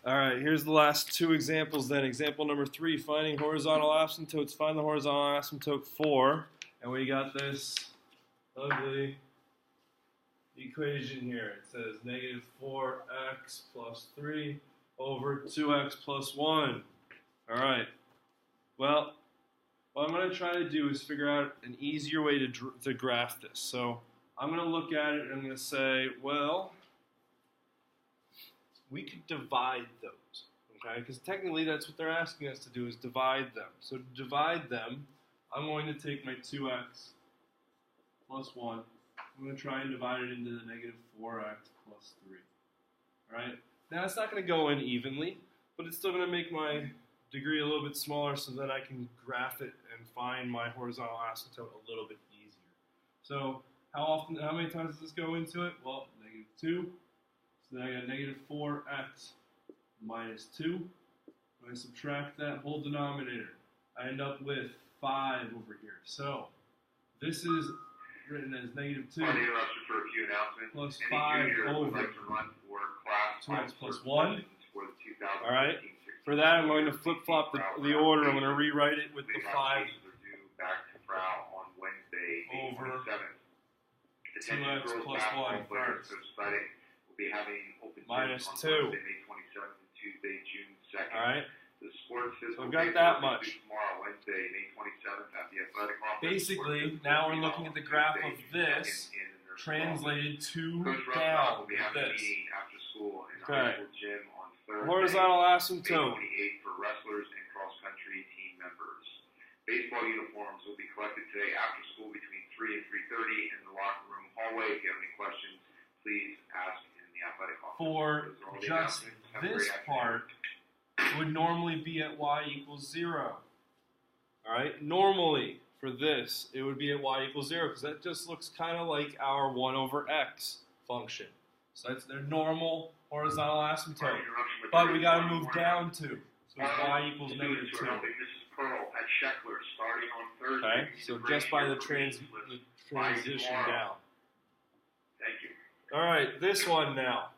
All right, here's the last two examples then. Example number 3, finding horizontal asymptotes. Find the horizontal asymptote 4. And we got this ugly equation here. It says negative 4x plus 3 over 2x plus 1. All right. Well, what I'm going to try to do is figure out an easier way to graph this. So I'm going to look at it and I'm going to say, well, we could divide those, okay? Because technically that's what they're asking us to do is divide them. So to divide them, I'm going to take my 2x plus 1. I'm going to try and divide it into the negative 4x plus 3. All right? Now it's not going to go in evenly, but it's still going to make my degree a little bit smaller so that I can graph it and find my horizontal asymptote a little bit easier. So how many times does this go into it? Well, negative 2. So then I got negative 4x minus 2. When I subtract that whole denominator, I end up with 5 over here. So this is written as negative 2 plus 5 over 2x plus 1. All right. For that, I'm going to flip-flop the order. I'm going to rewrite it with the 5 over 2x plus 1 first. Minus 2. Alright, so I've got that much. Basically, now we're looking at the graph of this translated to down with this. Okay. Horizontal asymptote. Baseball uniforms will be collected today after school between 3 and 3:30 in the locker room hallway. If you have any questions, please ask in the athletic office. For just this part, would normally be at y equals 0. Alright, normally for this, it would be at y equals 0 because that just looks kind of like our 1 over x function. So that's their normal horizontal asymptote. But we got to move down to. So it's y equals negative 2. Pearl at Sheckler starting on Thursday. Okay, so just by the transition down. Thank you. All right, this one now.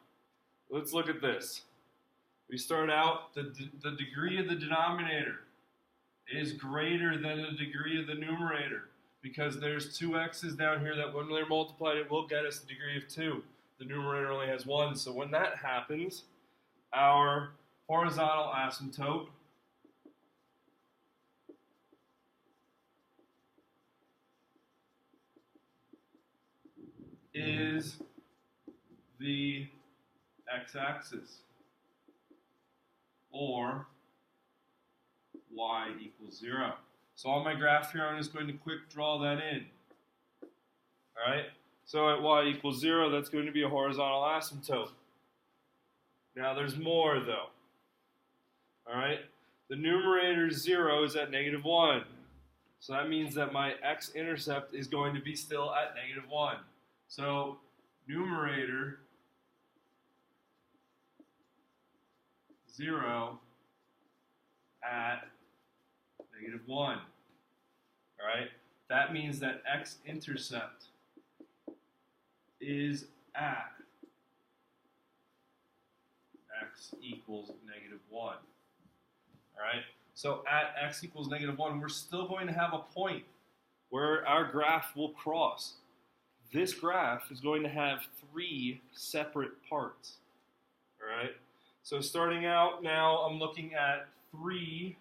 Let's look at this. We start out, the degree of the denominator is greater than the degree of the numerator because there's 2 x's down here that when they're multiplied, it will get us the degree of 2. The numerator only has 1, so when that happens, our horizontal asymptote is the x-axis, or y equals 0. So on my graph here, I'm just going to quick draw that in. All right, so at y equals 0, that's going to be a horizontal asymptote. Now there's more though. All right, the numerator 0 is at negative 1. So that means that my x-intercept is going to be still at negative 1. So numerator 0 at negative 1. All right, that means that x-intercept is at x equals negative 1. All right, so at x equals negative 1, we're still going to have a point where our graph will cross. This graph is going to have 3 separate parts. All right, so starting out now, I'm looking at 3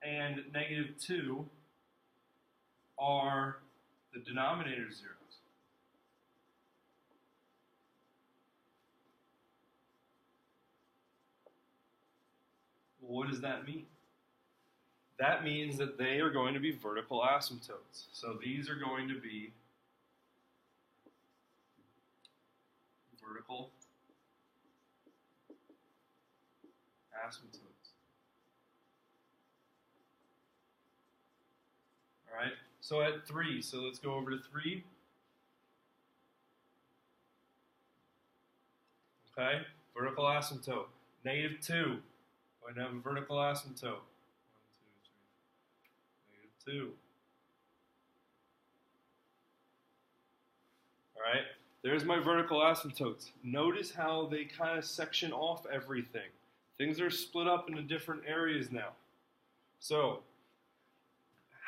and negative 2 are the denominator zeros. Well, what does that mean? That means that they are going to be vertical asymptotes. So these are going to be vertical asymptotes. All right, so at 3, so let's go over to 3. Okay, vertical asymptote. Negative 2, going to have a vertical asymptote. 2. All right, there's my vertical asymptotes. Notice how they kind of section off everything. Things are split up into different areas now. So,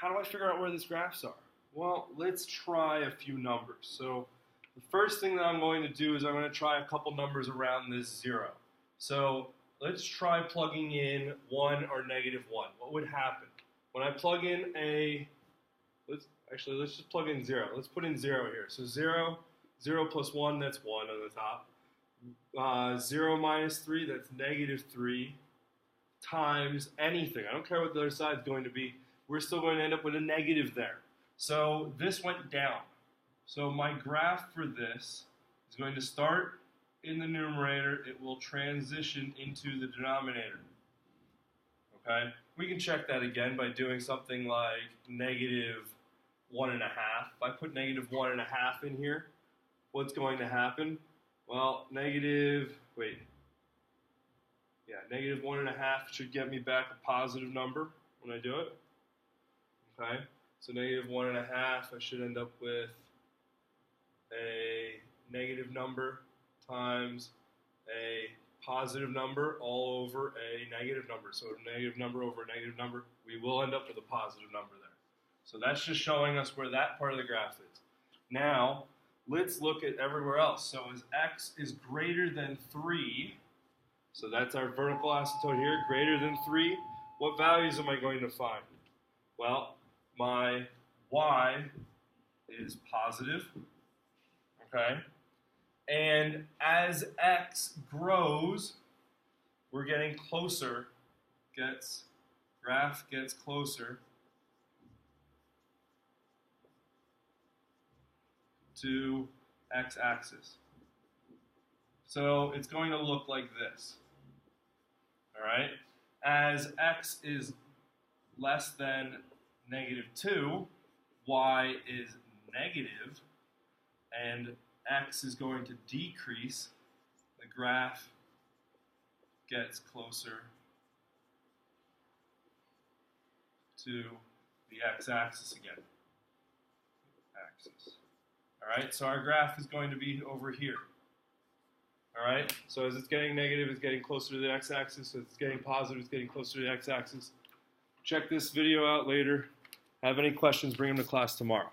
how do I figure out where these graphs are? Well, let's try a few numbers. So, the first thing that I'm going to do is I'm going to try a couple numbers around this 0. So, let's try plugging in 1 or negative 1. What would happen? When I plug in let's just plug in 0. Let's put in 0 here. So 0 plus 1, that's 1 on the top. 0 minus 3, that's negative 3, times anything. I don't care what the other side is going to be. We're still going to end up with a negative there. So this went down. So my graph for this is going to start in the numerator. It will transition into the denominator. Okay? We can check that again by doing something like negative 1.5. If I put negative 1.5 in here, what's going to happen? Well, negative 1.5 should get me back a positive number when I do it. Okay, so negative 1.5, I should end up with a negative number times a positive number all over a negative number. So a negative number over a negative number, we will end up with a positive number there. So that's just showing us where that part of the graph is. Now, let's look at everywhere else. So as x is greater than 3, so that's our vertical asymptote here, greater than 3, what values am I going to find? Well, my y is positive, okay? And as x grows, we're getting closer, graph gets closer to x-axis. So it's going to look like this. All right? As x is less than negative 2, y is negative, and x is going to decrease. The graph gets closer to the x-axis again. Axis. All right, so our graph is going to be over here. All right, so as it's getting negative, it's getting closer to the x-axis. As it's getting positive, it's getting closer to the x-axis. Check this video out later. Have any questions, bring them to class tomorrow.